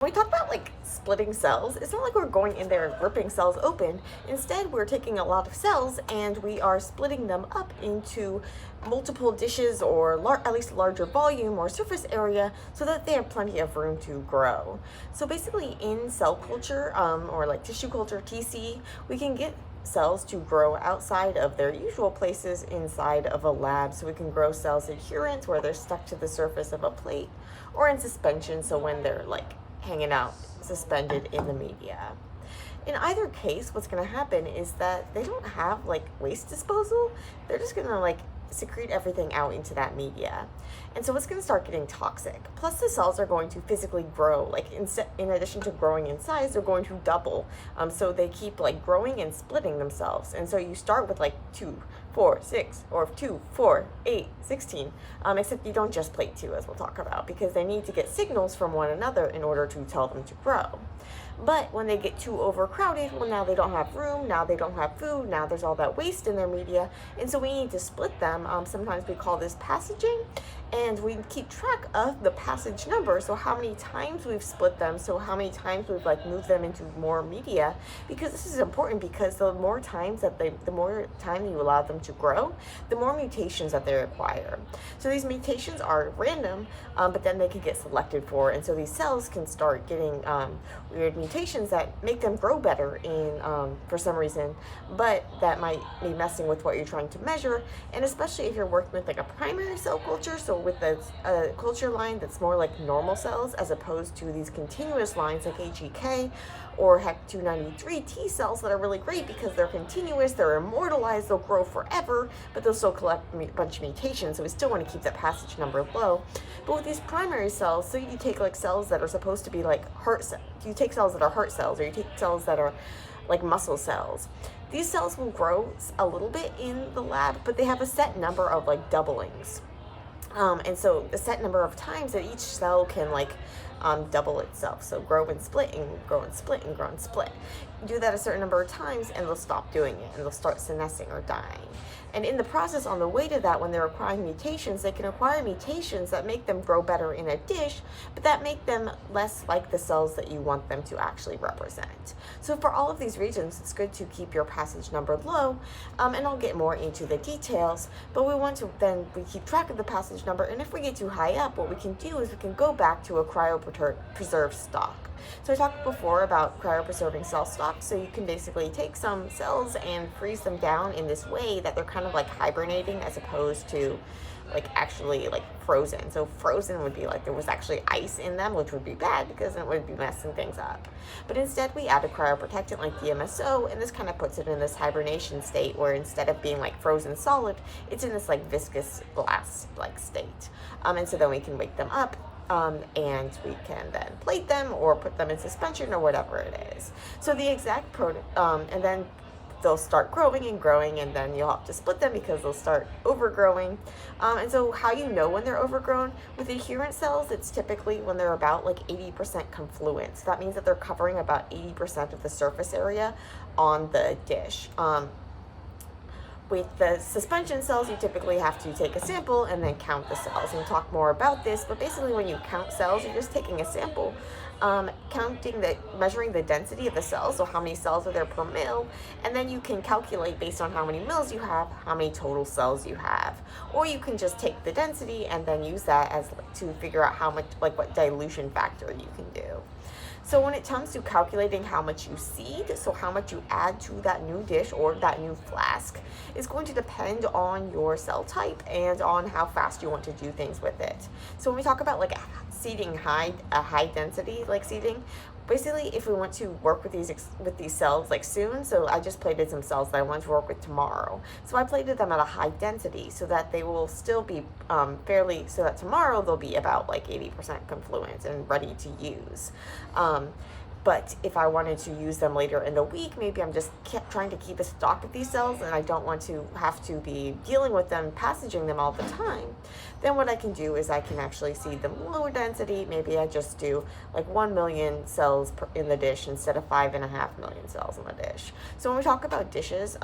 When we talk about like splitting cells, it's not like we're going in there and ripping cells open. Instead, we're taking a lot of cells and we are splitting them up into multiple dishes or at least larger volume or surface area so that they have plenty of room to grow. So basically in cell culture or like tissue culture, TC, we can get cells to grow outside of their usual places inside of a lab. So we can grow cells adherent where they're stuck to the surface of a plate, or in suspension, so when they're like hanging out suspended in the media. In either case, what's going to happen is that they don't have like waste disposal. They're just going to like secrete everything out into that media. And so it's going to start getting toxic. Plus the cells are going to physically grow. Like in addition to growing in size, they're going to double. So they keep like growing and splitting themselves. And so you start with like 2, 4, 6, or 2, 4, 8, 16. Except you don't just plate 2, as we'll talk about, because they need to get signals from one another in order to tell them to grow. But when they get too overcrowded, well, now they don't have room, now they don't have food, now there's all that waste in their media, and so we need to split them. Sometimes we call this passaging, and we keep track of the passage number, so how many times we've split them, so how many times we've like moved them into more media, because this is important, because the more time you allow them to grow, the more mutations that they require. So these mutations are random, but then they can get selected for, and so these cells can start getting weird mutations that make them grow better for some reason, but that might be messing with what you're trying to measure. And especially if you're working with like a primary cell culture, so with a culture line that's more like normal cells as opposed to these continuous lines like HEK or HEC293 T cells that are really great because they're continuous, they're immortalized, they'll grow forever, but they'll still collect a bunch of mutations, so we still want to keep that passage number low. But with these primary cells, so you take like cells that are supposed to be like heart cells, you take cells that are heart cells, or you take cells that are like muscle cells. These cells will grow a little bit in the lab, but they have a set number of like doublings. And so the set number of times that each cell can like double itself. So grow and split and grow and split and grow and split. Do that a certain number of times and they'll stop doing it and they'll start senescing or dying. And in the process, on the way to that, when they're acquiring mutations, they can acquire mutations that make them grow better in a dish, but that make them less like the cells that you want them to actually represent. So for all of these reasons, it's good to keep your passage number low, and I'll get more into the details, but we keep track of the passage number, and if we get too high up, what we can do is we can go back to a cryopreserved stock. So I talked before about cryopreserving cell stock. So you can basically take some cells and freeze them down in this way that they're kind of like hibernating as opposed to like actually like frozen. So frozen would be like there was actually ice in them, which would be bad because it would be messing things up. But instead we add a cryoprotectant like DMSO, and this kind of puts it in this hibernation state where instead of being like frozen solid, it's in this like viscous glass like state. And so then we can wake them up. And we can then plate them or put them in suspension or whatever it is. So the exact and then they'll start growing and growing, and then you'll have to split them because they'll start overgrowing. And so how you know when they're overgrown? With adherent cells, it's typically when they're about like 80% confluent. So that means that they're covering about 80% of the surface area on the dish. With the suspension cells, you typically have to take a sample and then count the cells. And we'll talk more about this, but basically when you count cells, you're just taking a sample, measuring the density of the cells, so how many cells are there per mil, and then you can calculate based on how many mils you have, how many total cells you have. Or you can just take the density and then use that to figure out how much, like what dilution factor you can do. So when it comes to calculating how much you seed, so how much you add to that new dish or that new flask, is going to depend on your cell type and on how fast you want to do things with it. So when we talk about like seeding a high density like seeding, basically if we want to work with these cells like soon, so I just plated some cells that I want to work with tomorrow. So I plated them at a high density so that they will still be so that tomorrow they'll be about like 80% confluent and ready to use. But if I wanted to use them later in the week, maybe I'm just trying to keep a stock of these cells and I don't want to have to be dealing with them, passaging them all the time, then what I can do is I can actually seed them lower density. Maybe I just do like 1 million cells in the dish instead of 5.5 million cells in the dish. So when we talk about dishes,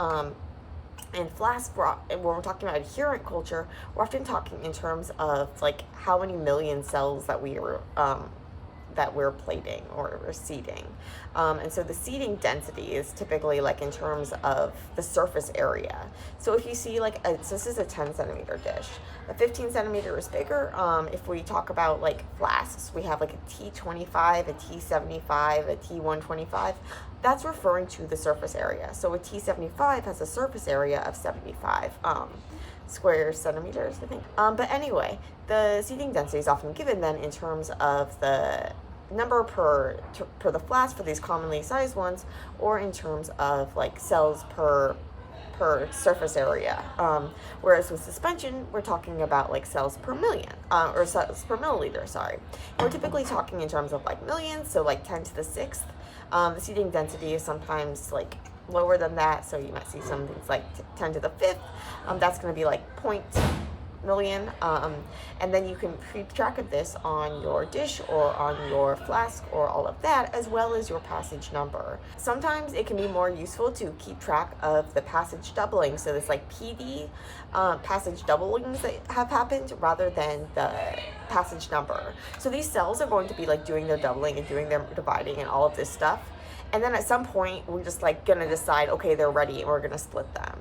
and flask, when we're talking about adherent culture, we're often talking in terms of like how many million cells that we are that we're plating or we're seeding. And so the seeding density is typically like in terms of the surface area. So if you see like, so this is a 10 centimeter dish. A 15 centimeter is bigger. If we talk about like flasks, we have like a T25, a T75, a T125. That's referring to the surface area. So a T75 has a surface area of 75 square centimeters, I think. But anyway, the seeding density is often given then in terms of the number per the flask for these commonly sized ones, or in terms of like cells per surface area. Whereas with suspension, we're talking about like cells per million, or cells per milliliter, sorry. And we're typically talking in terms of like millions, so like 10 to the 6th. The seeding density is sometimes like lower than that, so you might see some things like 10 to the 5th. That's going to be like 0.million, and then you can keep track of this on your dish or on your flask or all of that, as well as your passage number. Sometimes it can be more useful to keep track of the passage doubling, so this like PD passage doublings that have happened rather than the passage number. So these cells are going to be like doing their doubling and doing their dividing and all of this stuff, and then at some point we're just like gonna decide, okay, they're ready and we're gonna split them.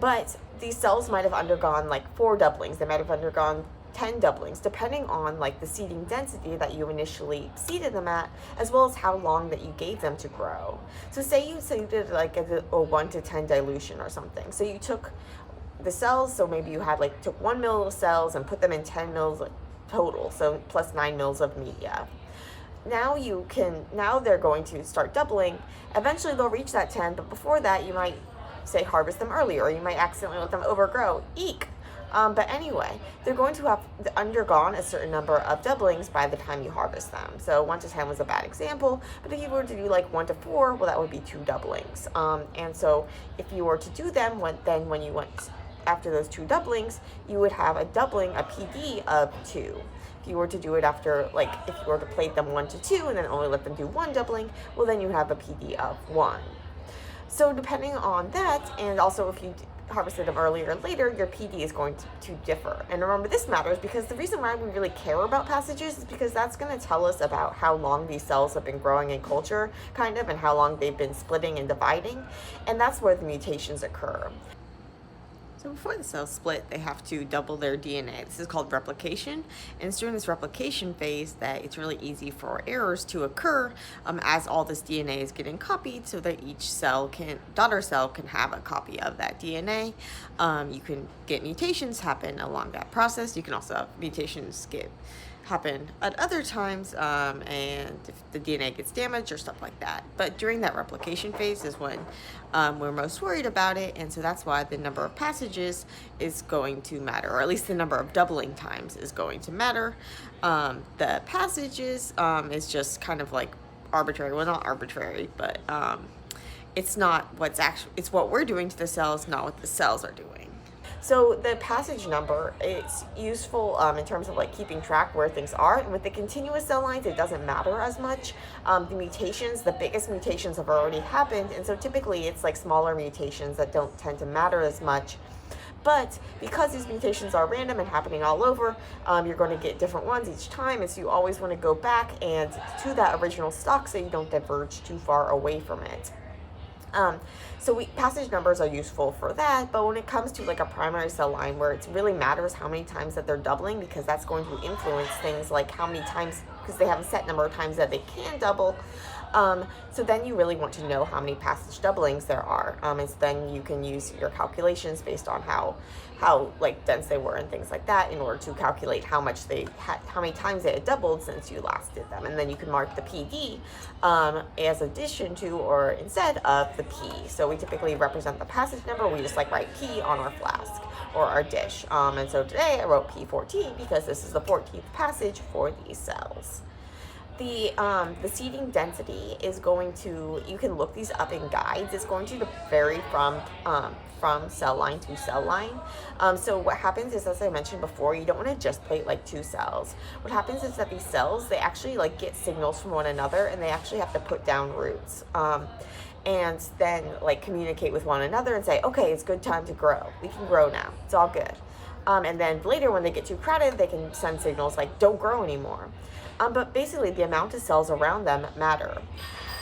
But these cells might have undergone like 4 doublings. They might have undergone 10 doublings, depending on like the seeding density that you initially seeded them at, as well as how long that you gave them to grow. So say you did like a 1 to 10 dilution or something. So you took the cells, so maybe you had like took 1 mil of cells and put them in 10 mils total, so plus 9 mils of media. Now they're going to start doubling. Eventually they'll reach that 10, but before that you might say harvest them earlier, or you might accidentally let them overgrow. Eek! But anyway, they're going to have undergone a certain number of doublings by the time you harvest them. So 1 to 10 was a bad example, but if you were to do like 1 to 4, well, that would be 2 doublings. And so if you were to do them, when you went after those 2 doublings, you would have a doubling, a PD of 2. If you were to do it after, like, if you were to plate them 1 to 2 and then only let them do 1 doubling, well, then you have a PD of 1. So depending on that, and also if you harvested them earlier or later, your PD is going to differ. And remember, this matters because the reason why we really care about passages is because that's going to tell us about how long these cells have been growing in culture, kind of, and how long they've been splitting and dividing. And that's where the mutations occur. So before the cells split, they have to double their DNA. This is called replication, and it's during this replication phase that it's really easy for errors to occur as all this DNA is getting copied, so that each daughter cell can have a copy of that DNA. You can get mutations happen along that process. You can also have mutations happen at other times, and if the DNA gets damaged or stuff like that. But during that replication phase is when we're most worried about it, and so that's why the number of passages is going to matter, or at least the number of doubling times is going to matter. The passages is just kind of like arbitrary. Well, not arbitrary, but it's not it's what we're doing to the cells, not what the cells are doing. So the passage number, it's useful in terms of like keeping track where things are. And with the continuous cell lines, it doesn't matter as much. The mutations, the biggest mutations have already happened. And so typically it's like smaller mutations that don't tend to matter as much. But because these mutations are random and happening all over, you're going to get different ones each time. And so you always want to go back and to that original stock so you don't diverge too far away from it. So passage numbers are useful for that, but when it comes to like a primary cell line where it really matters how many times that they're doubling, because that's going to influence things like how many times, because they have a set number of times that they can double. So then you really want to know how many passage doublings there are. And so then you can use your calculations based on how like dense they were and things like that in order to calculate how many times they had doubled since you last did them. And then you can mark the PD as addition to or instead of the P. So we typically represent the passage number. We just like write P on our flask or our dish. And so today I wrote P14 because this is the 14th passage for these cells. The seeding density is going to, you can look these up in guides. It's going to vary from cell line to cell line. So what happens is, as I mentioned before, you don't want to just plate like 2 cells. What happens is that these cells, they actually like get signals from one another, and they actually have to put down roots. And then like communicate with one another and say, okay, it's good time to grow. We can grow now. It's all good. And then later when they get too crowded, they can send signals like don't grow anymore. But basically, the amount of cells around them matter.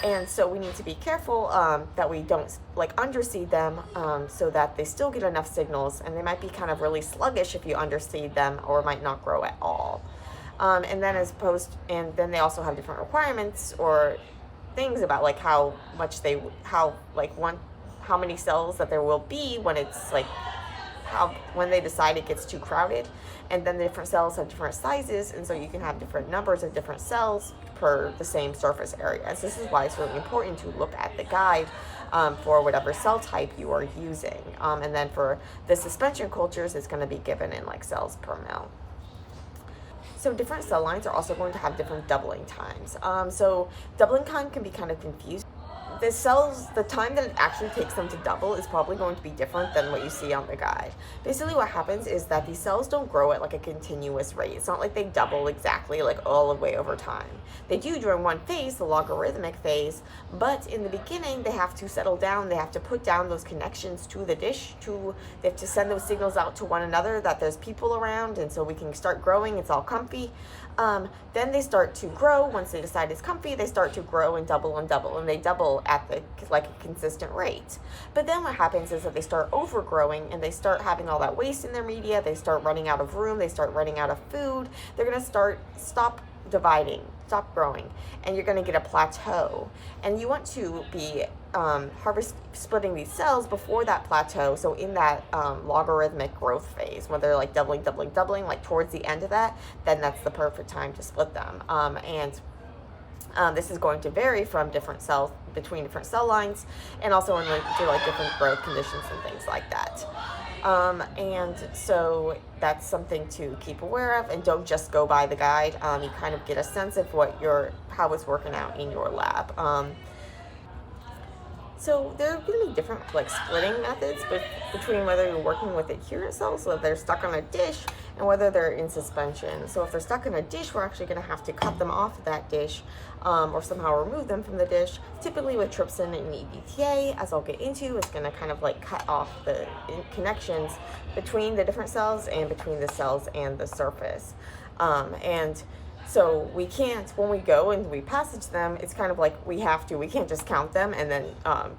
And so we need to be careful that we don't like underseed them so that they still get enough signals, and they might be kind of really sluggish if you underseed them, or might not grow at all. And then and then they also have different requirements or things about like how many cells that there will be when it's like when they decide it gets too crowded. And then the different cells have different sizes, and so you can have different numbers of different cells per the same surface area. So this is why it's really important to look at the guide for whatever cell type you are using. And then for the suspension cultures, it's going to be given in like cells per mil. So different cell lines are also going to have different doubling times. So doubling time can be kind of confusing. The time that it actually takes them to double is probably going to be different than what you see on the guide. Basically what happens is that these cells don't grow at like a continuous rate. It's not like they double exactly like all the way over time. They do during one phase, the logarithmic phase, but in the beginning they have to settle down, they have to put down those connections to the dish, they have to send those signals out to one another that there's people around, and so we can start growing, it's all comfy. Then they start to grow. Once they decide it's comfy, they start to grow and double, and they double at a consistent rate. But then what happens is that they start overgrowing, and they start having all that waste in their media. They start running out of room. They start running out of food. They're going to stop dividing, stop growing, and you're going to get a plateau. And you want to be splitting these cells before that plateau. So in that logarithmic growth phase, when they're like doubling, like towards the end of that, then that's the perfect time to split them. This is going to vary from different cells, between different cell lines, and also in like different growth conditions and things like that. And so that's something to keep aware of, and don't just go by the guide. You kind of get a sense of how it's working out in your lab. So there are going to be different like splitting methods between whether you're working with adherent cells, so if they're stuck on a dish, and whether they're in suspension. So if they're stuck in a dish, we're actually going to have to cut them off of that dish or somehow remove them from the dish. Typically with trypsin and EDTA, as I'll get into, it's going to kind of like cut off the connections between the different cells and between the cells and the surface. And so we can't, when we go and we passage them, it's kind of like we can't just count them, and then,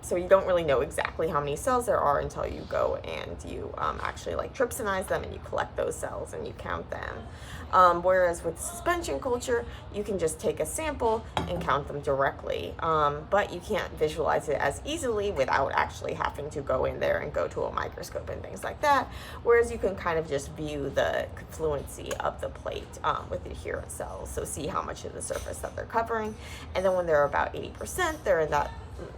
so you don't really know exactly how many cells there are until you go and you actually like trypsinize them, and you collect those cells and you count them. Whereas with suspension culture, you can just take a sample and count them directly, but you can't visualize it as easily without actually having to go in there and go to a microscope and things like that, whereas you can kind of just view the confluency of the plate with the adherent cells. So see how much of the surface that they're covering, and then when they're about 80%, they're in that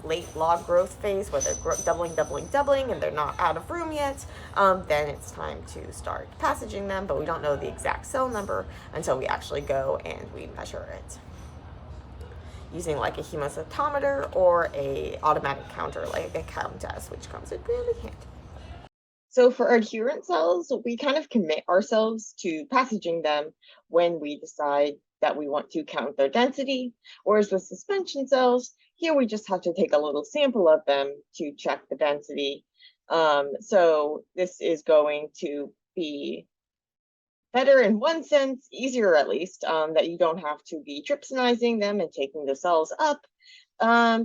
late log growth phase where they're doubling, and they're not out of room yet. Then it's time to start passaging them, but we don't know the exact cell number until we actually go and we measure it using like a hemocytometer or a automatic counter like a countess, which comes in really handy. So for adherent cells, we kind of commit ourselves to passaging them when we decide that we want to count their density, whereas with suspension cells, here we just have to take a little sample of them to check the density. So this is going to be better in one sense, easier at least, that you don't have to be trypsinizing them and taking the cells up.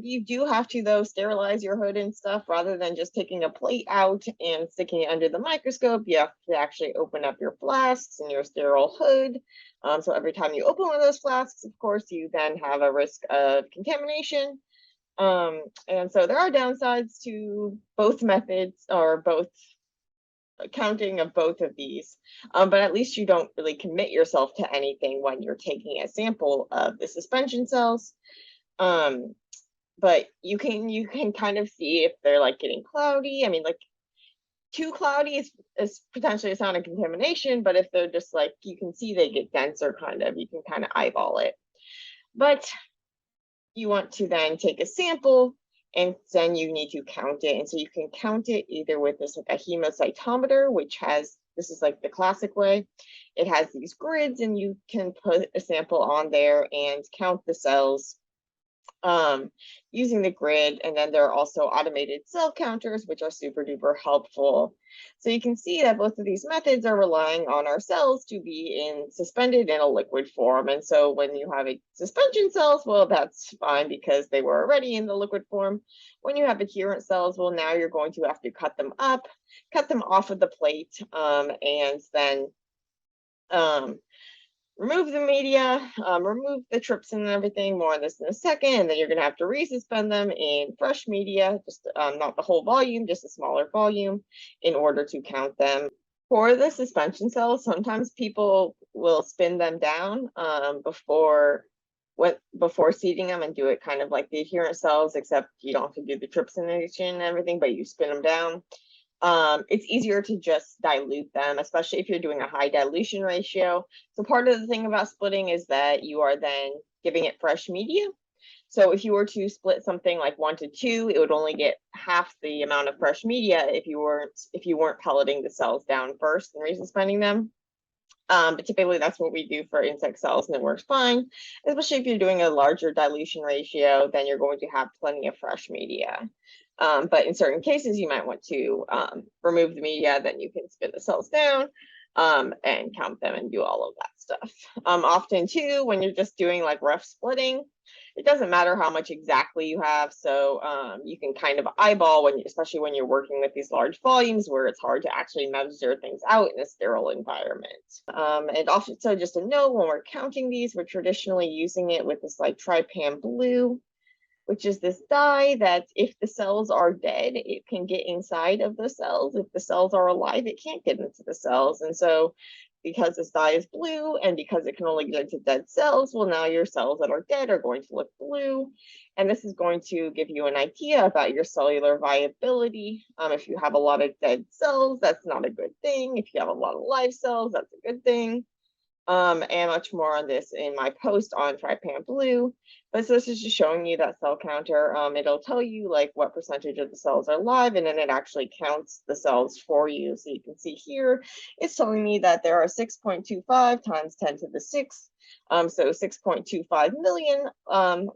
You do have to, though, sterilize your hood and stuff rather than just taking a plate out and sticking it under the microscope. You have to actually open up your flasks and your sterile hood. So every time you open one of those flasks, of course, you then have a risk of contamination. And so there are downsides to both methods, or both counting of both of these, but at least you don't really commit yourself to anything when you're taking a sample of the suspension cells. But you can kind of see if they're like getting cloudy. I mean, like too cloudy is potentially a sign of contamination, but if they're just like, you can see they get denser, you can kind of eyeball it. But you want to then take a sample, and then you need to count it. And so you can count it either with this like a hemocytometer, which this is like the classic way. It has these grids, and you can put a sample on there and count the cells using the grid. And then there are also automated cell counters, which are super duper helpful. So you can see that both of these methods are relying on our cells to be suspended in a liquid form. And so when you have a suspension cells, well, that's fine because they were already in the liquid form. When you have adherent cells, well, now you're going to have to cut them up, cut them off of the plate, and then remove the media, remove the trypsin and everything, more on this in a second, and then you're going to have to resuspend them in fresh media, just not the whole volume, just a smaller volume, in order to count them. For the suspension cells, sometimes people will spin them down before seeding them and do it kind of like the adherent cells, except you don't have to do the trypsinization and everything, but you spin them down. It's easier to just dilute them, especially if you're doing a high dilution ratio. So part of the thing about splitting is that you are then giving it fresh media. So if you were to split something like 1 to 2, it would only get half the amount of fresh media if you weren't pelleting the cells down first and resuspending them. But typically that's what we do for insect cells, and it works fine. Especially if you're doing a larger dilution ratio, then you're going to have plenty of fresh media. But in certain cases, you might want to remove the media, then you can spin the cells down and count them and do all of that stuff. Often too, when you're just doing like rough splitting, it doesn't matter how much exactly you have. So you can kind of eyeball especially when you're working with these large volumes where it's hard to actually measure things out in a sterile environment. And also, so just a note, when we're counting these, we're traditionally using it with this like trypan blue, which is this dye that if the cells are dead, it can get inside of the cells. If the cells are alive, it can't get into the cells. And so because this dye is blue and because it can only get into dead cells, well, now your cells that are dead are going to look blue. And this is going to give you an idea about your cellular viability. If you have a lot of dead cells, that's not a good thing. If you have a lot of live cells, that's a good thing. And much more on this in my post on trypan blue. But so this is just showing you that cell counter. It'll tell you like what percentage of the cells are live, and then it actually counts the cells for you. So you can see here, it's telling me that there are 6.25 times 10 to the 6. So 6.25 million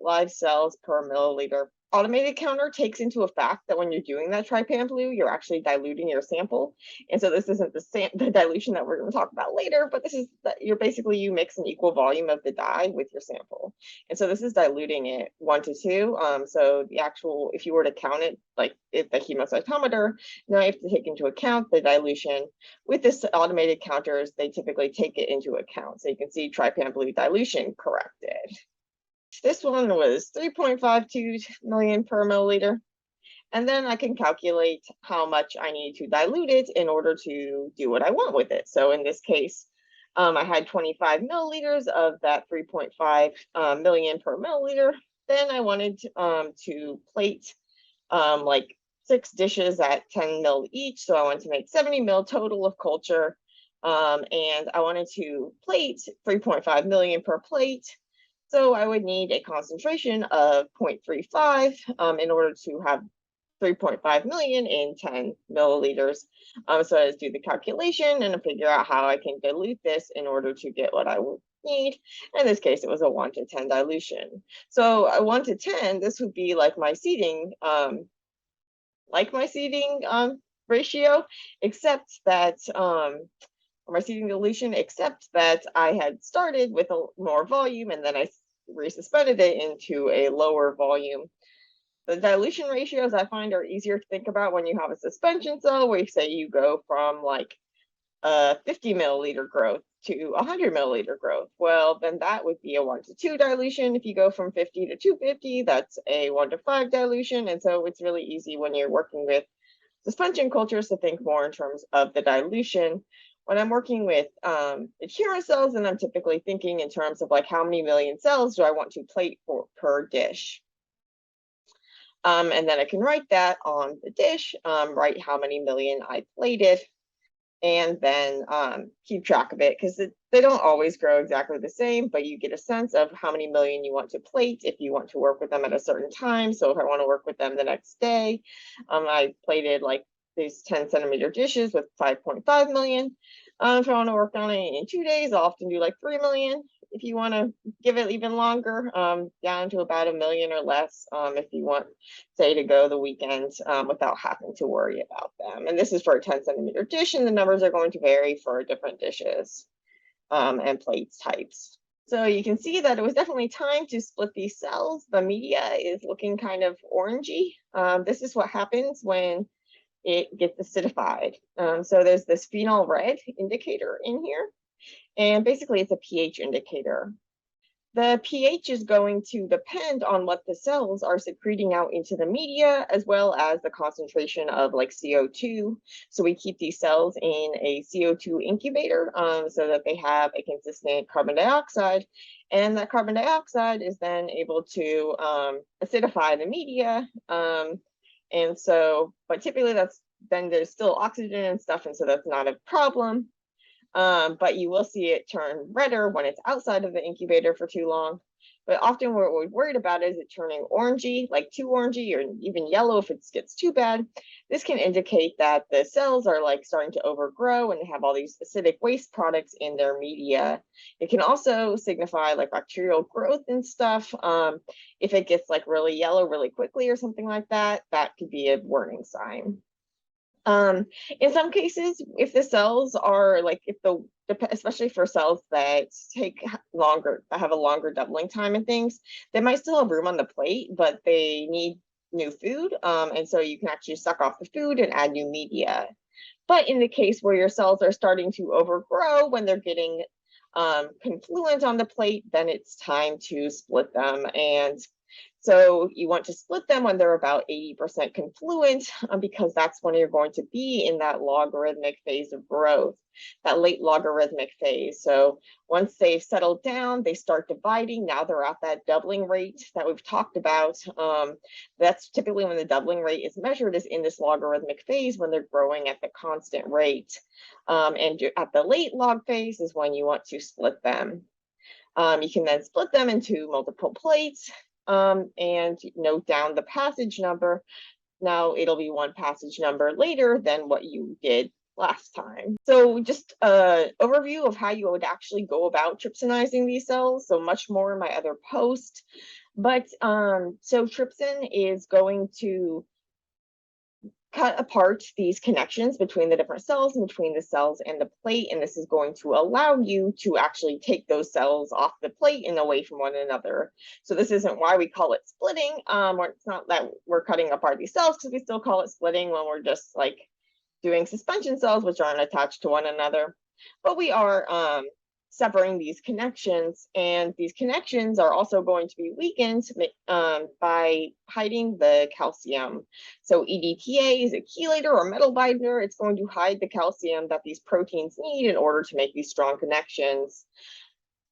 live cells per milliliter. Automated counter takes into effect that when you're doing that trypan blue, you're actually diluting your sample. And so this isn't the dilution that we're going to talk about later, but this is that you mix an equal volume of the dye with your sample. And so this is diluting it 1 to 2. So the actual, if you were to count it, like the hemocytometer, now you have to take into account the dilution. With this automated counters, they typically take it into account. So you can see trypan blue dilution corrected. This one was 3.52 million per milliliter. And then I can calculate how much I need to dilute it in order to do what I want with it. So in this case, I had 25 milliliters of that 3.5 million per milliliter. Then I wanted to plate like 6 dishes at 10 mil each. So I wanted to make 70 mil total of culture. And I wanted to plate 3.5 million per plate. So I would need a concentration of 0.35 in order to have 3.5 million in 10 milliliters. So I just do the calculation and figure out how I can dilute this in order to get what I would need. In this case, it was a 1 to 10 dilution. So a 1 to 10, this would be like my seeding ratio, except that my seeding dilution, except that I had started with a more volume and then I resuspended it into a lower volume. The dilution ratios I find are easier to think about when you have a suspension cell, where you say you go from like a 50 milliliter growth to 100 milliliter growth. Well, then that would be a 1 to 2 dilution. If you go from 50 to 250, that's a 1 to 5 dilution. And so it's really easy when you're working with suspension cultures to think more in terms of the dilution. When I'm working with adherent cells, and I'm typically thinking in terms of like how many million cells do I want to plate per dish. And then I can write that on the dish, write how many million I plated, and then keep track of it, because they don't always grow exactly the same, but you get a sense of how many million you want to plate if you want to work with them at a certain time. So if I want to work with them the next day, I plated like these 10 centimeter dishes with 5.5 million. If I want to work on it in 2 days, I'll often do like 3 million. if you want to give it even longer, down to about 1 million or less, if you want, say, to go the weekend without having to worry about them. And this is for a 10 centimeter dish, and the numbers are going to vary for different dishes and plates types. So you can see that it was definitely time to split these cells. The media is looking kind of orangey. This is what happens when it gets acidified. So there's this phenol red indicator in here, and basically it's a pH indicator. The pH is going to depend on what the cells are secreting out into the media, as well as the concentration of like CO2. So we keep these cells in a CO2 incubator so that they have a consistent carbon dioxide. And that carbon dioxide is then able to acidify the media. And so, but typically then there's still oxygen and stuff, and so that's not a problem. But you will see it turn redder when it's outside of the incubator for too long. But often what we're worried about is it turning orangey, like too orangey, or even yellow if it gets too bad. This can indicate that the cells are like starting to overgrow and have all these acidic waste products in their media. It can also signify like bacterial growth and stuff. If it gets like really yellow really quickly or something like that, that could be a warning sign. In some cases, if the cells are like, especially for cells that take longer, that have a longer doubling time and things, they might still have room on the plate, but they need new food. And so you can actually suck off the food and add new media. But in the case where your cells are starting to overgrow when they're getting confluent on the plate, then it's time to split them. And so you want to split them when they're about 80% confluent, because that's when you're going to be in that logarithmic phase of growth, that late logarithmic phase. So once they've settled down, they start dividing. Now they're at that doubling rate that we've talked about. That's typically when the doubling rate is measured, is in this logarithmic phase when they're growing at the constant rate. And at the late log phase is when you want to split them. You can then split them into multiple plates. And note down the passage number. Now it'll be one passage number later than what you did last time. So just an overview of how you would actually go about trypsinizing these cells. So much more in my other post. But so trypsin is going to cut apart these connections between the different cells and between the cells and the plate, and this is going to allow you to actually take those cells off the plate and away from one another. So this isn't why we call it splitting, or it's not that we're cutting apart these cells, because we still call it splitting when we're just like doing suspension cells which aren't attached to one another. But we are severing these connections, and these connections are also going to be weakened by hiding the calcium. So EDTA is a chelator or metal binder. It's going to hide the calcium that these proteins need in order to make these strong connections.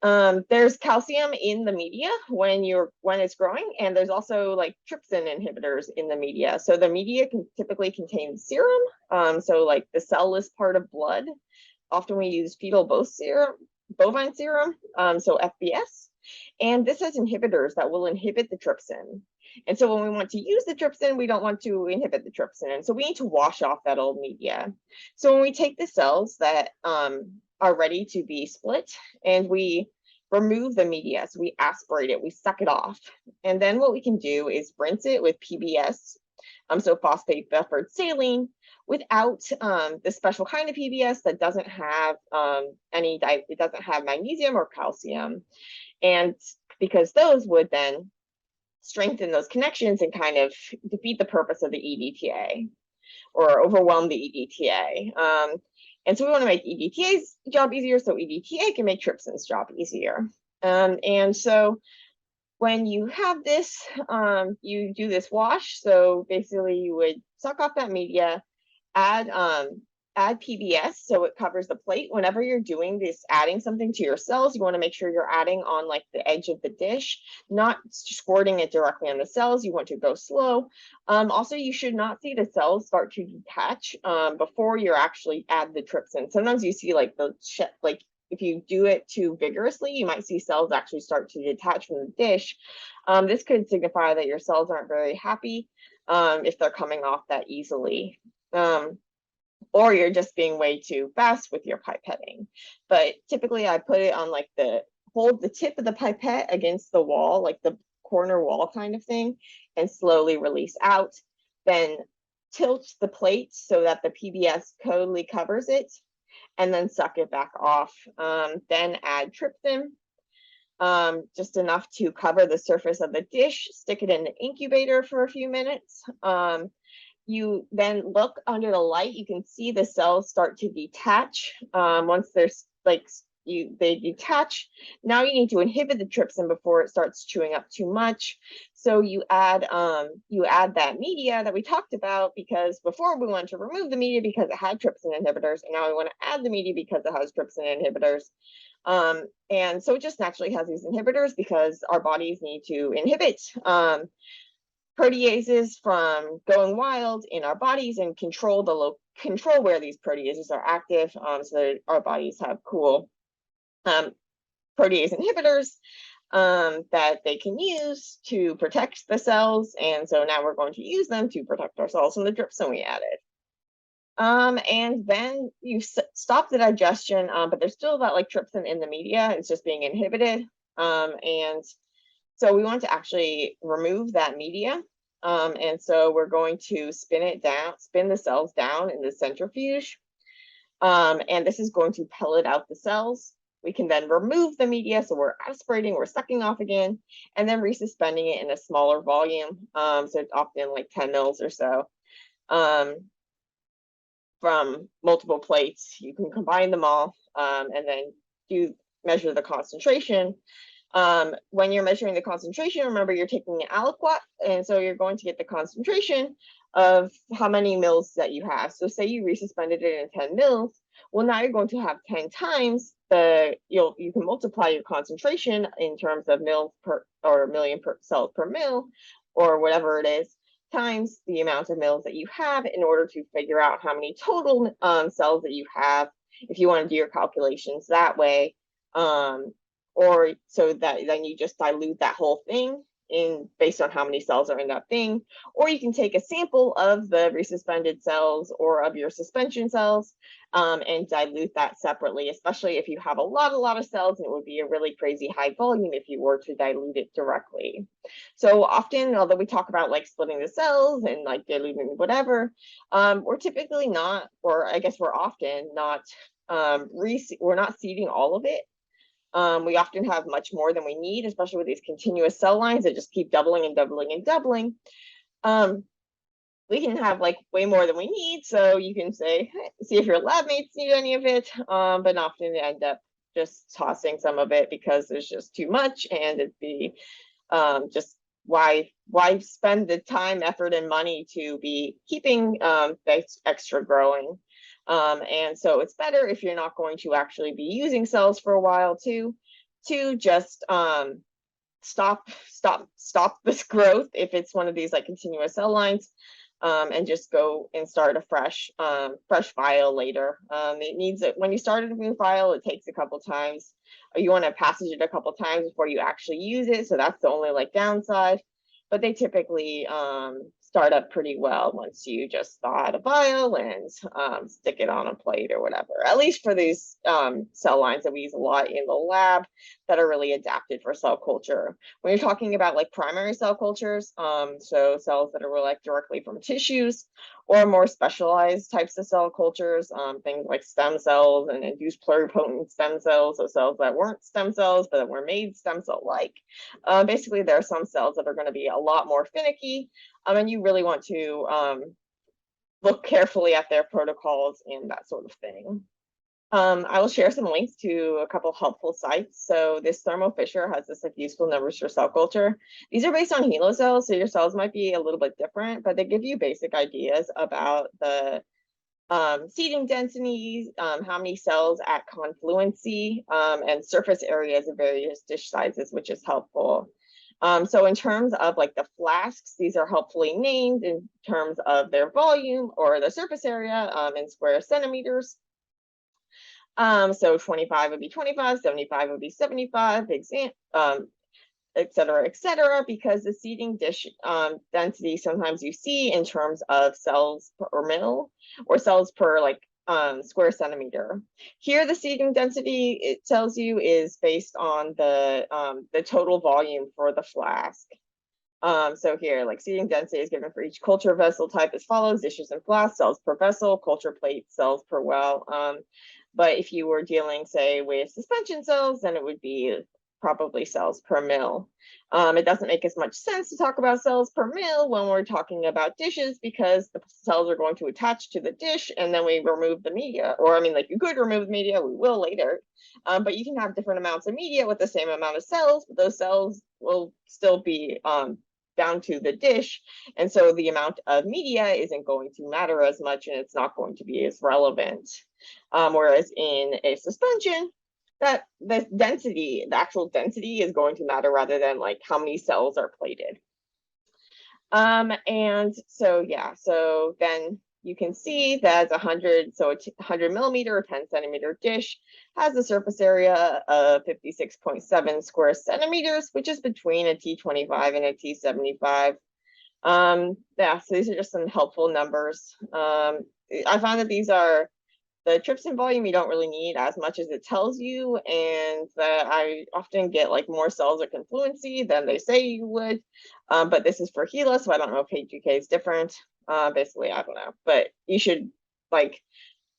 There's calcium in the media when it's growing, and there's also like trypsin inhibitors in the media. So the media can typically contain serum, so like the cell-less part of blood. Often we use fetal bovine serum, so FBS, and this has inhibitors that will inhibit the trypsin. And so when we want to use the trypsin, we don't want to inhibit the trypsin, and so we need to wash off that old media. So when we take the cells that are ready to be split and we remove the media, so we aspirate it, we suck it off, and then what we can do is rinse it with PBS, so phosphate buffered saline, without the special kind of PBS that doesn't have it doesn't have magnesium or calcium, and because those would then strengthen those connections and kind of defeat the purpose of the EDTA or overwhelm the EDTA. And so we want to make EDTA's job easier so EDTA can make trypsin's job easier. And so when you have this, you do this wash. So basically you would suck off that media, add PBS so it covers the plate. Whenever you're doing this, adding something to your cells, you want to make sure you're adding on like the edge of the dish, not squirting it directly on the cells. You want to go slow. Also, you should not see the cells start to detach before you actually add the trypsin. Sometimes you see like if you do it too vigorously, you might see cells actually start to detach from the dish. This could signify that your cells aren't very happy if they're coming off that easily. Or you're just being way too fast with your pipetting. But typically I put it on like the hold the tip of the pipette against the wall, like the corner wall kind of thing, and slowly release out. Then tilt the plate so that the PBS totally covers it, and then suck it back off. Then add trypsin, just enough to cover the surface of the dish. Stick it in the incubator for a few minutes. You then look under the light, you can see the cells start to detach. Once there's like they detach, now you need to inhibit the trypsin before it starts chewing up too much. So you add that media that we talked about, because before we wanted to remove the media because it had trypsin inhibitors, and now we want to add the media because it has trypsin inhibitors. And so it just naturally has these inhibitors because our bodies need to inhibit proteases from going wild in our bodies and control where these proteases are active, so that our bodies have cool protease inhibitors that they can use to protect the cells. And so now we're going to use them to protect ourselves from the trypsin we added. And then you stop the digestion, but there's still that like trypsin in the media. It's just being inhibited. And so we want to actually remove that media. And so we're going to spin the cells down in the centrifuge. And this is going to pellet out the cells. We can then remove the media. So we're aspirating, we're sucking off again, and then resuspending it in a smaller volume. So it's often like 10 mils or so. From multiple plates, you can combine them all, and then measure the concentration. When you're measuring the concentration, remember you're taking an aliquot, and so you're going to get the concentration of how many mils that you have. So say you resuspended it in 10 mils, well, now you're going to have 10 times you can multiply your concentration in terms of mils per, or million per cells per mil, or whatever it is, times the amount of mils that you have in order to figure out how many total cells that you have, if you want to do your calculations that way. Or so that then you just dilute that whole thing based on how many cells are in that thing. Or you can take a sample of the resuspended cells or of your suspension cells and dilute that separately, especially if you have a lot of cells, and it would be a really crazy high volume if you were to dilute it directly. So often, although we talk about like splitting the cells and like diluting whatever, we're typically not, or I guess we're often not, we're not seeding all of it. We often have much more than we need, especially with these continuous cell lines that just keep doubling and doubling and doubling. We can have like way more than we need. So you can say, see if your lab mates need any of it, but often they end up just tossing some of it because there's just too much, and it'd be just why spend the time, effort, and money to be keeping extra growing. And so it's better if you're not going to actually be using cells for a while to just stop this growth if it's one of these like continuous cell lines, and just go and start a fresh file later. It needs it when you start a new file, it takes a couple times. You want to passage it a couple times before you actually use it, so that's the only like downside. But they typically start up pretty well once you just thaw out a vial and stick it on a plate or whatever. At least for these cell lines that we use a lot in the lab that are really adapted for cell culture. When you're talking about like primary cell cultures, so cells that are like directly from tissues, or more specialized types of cell cultures, things like stem cells and induced pluripotent stem cells, so cells that weren't stem cells but that were made stem cell-like. Basically, there are some cells that are going to be a lot more finicky, and you really want to look carefully at their protocols and that sort of thing. I will share some links to a couple helpful sites. So this Thermo Fisher has this like useful numbers for cell culture. These are based on helo cells, so your cells might be a little bit different, but they give you basic ideas about the seeding densities, how many cells at confluency, and surface areas of various dish sizes, which is helpful. So in terms of like the flasks, these are helpfully named in terms of their volume or the surface area in square centimeters. So 25 would be 25, 75 would be 75, et cetera, because the seeding dish density sometimes you see in terms of cells per mil or cells per like square centimeter. Here, the seeding density, it tells you, is based on the total volume for the flask. So here, like, seeding density is given for each culture vessel type as follows: dishes and flasks, cells per vessel; culture plate, cells per well. But if you were dealing, say, with suspension cells, then it would be probably cells per mil. It doesn't make as much sense to talk about cells per mil when we're talking about dishes, because the cells are going to attach to the dish and then we remove the media. Or, I mean, like, you could remove the media, we will later. But you can have different amounts of media with the same amount of cells, but those cells will still be down to the dish. And so the amount of media isn't going to matter as much, and it's not going to be as relevant. Whereas in a suspension, that the density, the actual density, is going to matter rather than like how many cells are plated. And so, yeah, so then you can see that 100, so a 100 millimeter or 10 centimeter dish has a surface area of 56.7 square centimeters, which is between a T25 and a T75. Yeah, so these are just some helpful numbers. I found that these are the trypsin volume you don't really need as much as it tells you, and that I often get like more cells of confluency than they say you would. But this is for HeLa, so I don't know if HGK is different. Basically, I don't know, but you should like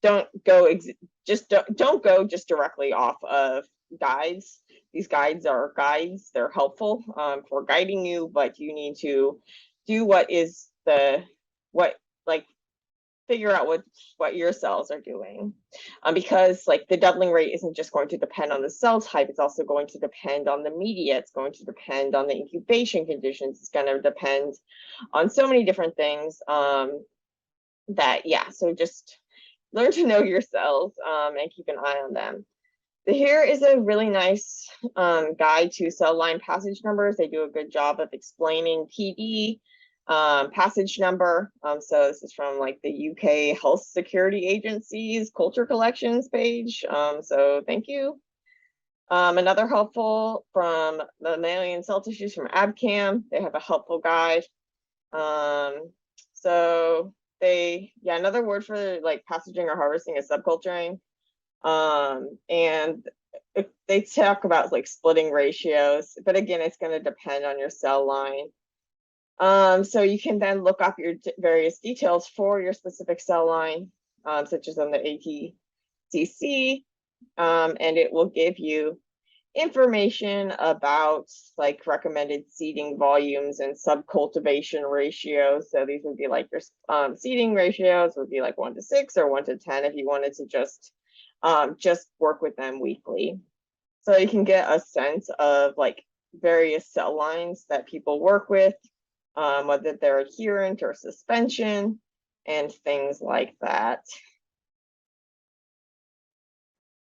don't go don't go just directly off of guides. These guides are guides; they're helpful for guiding you, but you need to do what like figure out what your cells are doing, because like the doubling rate isn't just going to depend on the cell type, it's also going to depend on the media, it's going to depend on the incubation conditions, it's going to depend on so many different things, that, yeah, so just learn to know your cells and keep an eye on them. Here is a really nice guide to cell line passage numbers. They do a good job of explaining PD, passage number. So this is from like the UK Health Security Agency's culture collections page. So thank you. Another helpful from the mammalian cell tissues from ABCAM. They have a helpful guide. So another word for like passaging or harvesting is subculturing. And they talk about like splitting ratios, but again, it's going to depend on your cell line. So you can then look up your various details for your specific cell line, such as on the ATCC, and it will give you information about like recommended seeding volumes and subcultivation ratios. So these would be like your seeding ratios would be like 1 to 6 or 1 to 10 if you wanted to just work with them weekly. So you can get a sense of like various cell lines that people work with, whether they're adherent or suspension, and things like that.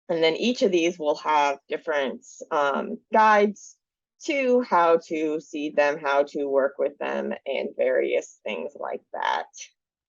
And then each of these will have different guides to how to seed them, how to work with them, and various things like that.